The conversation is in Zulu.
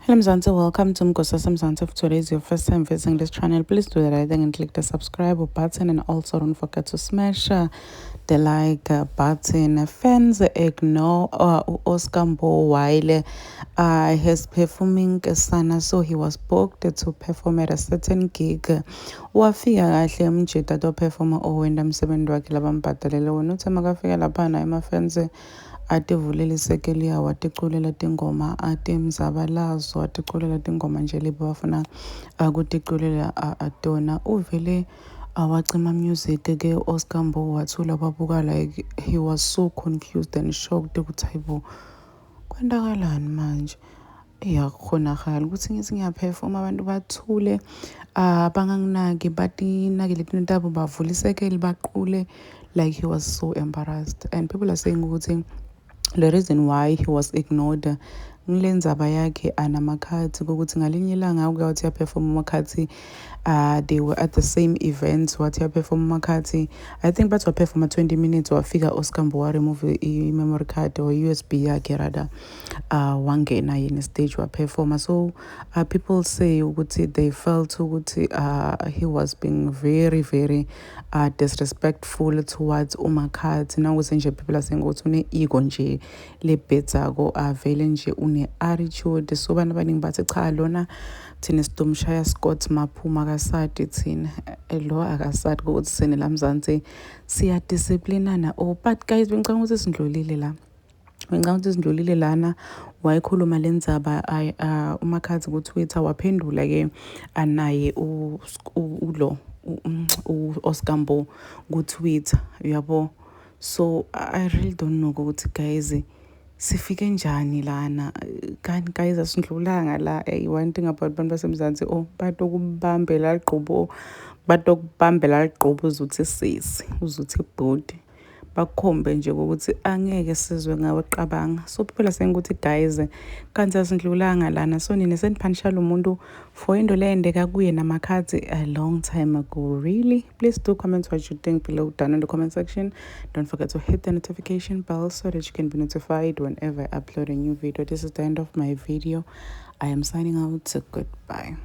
Hello Mzansi, welcome to Mgosa Mzansi. If today is your first time visiting this channel, please do the right thing and click the subscribe button, and also don't forget to smash the like button. Fans ignore Oscar Mbo while he's performing sana, so he was booked to perform at a certain gig. Wafika kahle mjida to perform owenda msebenzi wakhe labambhadalele wona. Uthe makafika laphana ama-fans ativulele isekeli yawo, aticulela tingoma, atimzabalazo, aticulela tingoma nje leti bafuna kuticulela tona. Uvele wacima music-ke Oscar Mbo wathula wabuka like he was so confused and shocked ukuthi hayibo kwendakalani manje. Iyakhonakala ukuthi ngithi ngiyaphefoma abantu bathule banganginaki batinakile tinto tabo bavula isekeli baqule, like he was so embarrassed. And people are saying ukuthi the reason why he was ignored ngile ndzaba yakhe anamakhathi kokuthi ngalinye ilanga uke wathi yaperform amakhathi they were at the same event, wathi yaperform amakhathi. I think bathi waperforma 20 minutes wafika Oscar Mbo wa-remove i-memory card or USB yakhe rather, wangena yena stage waperforma. So people say ukuthi they felt ukuthi he was being very very disrespectful towards umakhathi. Nawukuthi nje people are saying ukuthi une-ego nje lebhedzako, vele nje une-attitude. So abantu abaningi bathi cha lona thina sidomshaya Scott maphuma akasadi thina lo akasadi ukuthi sene la Mzansi siyadisciplinana. But guys, bengicabanga ukuthi sindlulile lana wayikhuluma le ndzaba umakhathi ku-Twitter waphendula-ke naye ulo Oscar Mbo ku-Twitter, uyabo. So I really don't know ukuthi guys sifike njani lana. Kanti guys asindlulanga la. One thing about abantu baseMzansi, batokubambela ligqubu uzuthi sisi, uzuthi bhodi, bakhombe nje ukuthi angeke sizwe ngawe qabanga. So people are saying ukuthi guys kanti asindlulanga lana, so nina seniphanishala umuntu for into le endeka kuye namakhathi a long time ago. Really? Please do comment what you think below down in the comment section. Don't forget to hit the notification bell so that you can be notified whenever I upload a new video. This is the end of my video. I am signing out. Goodbye.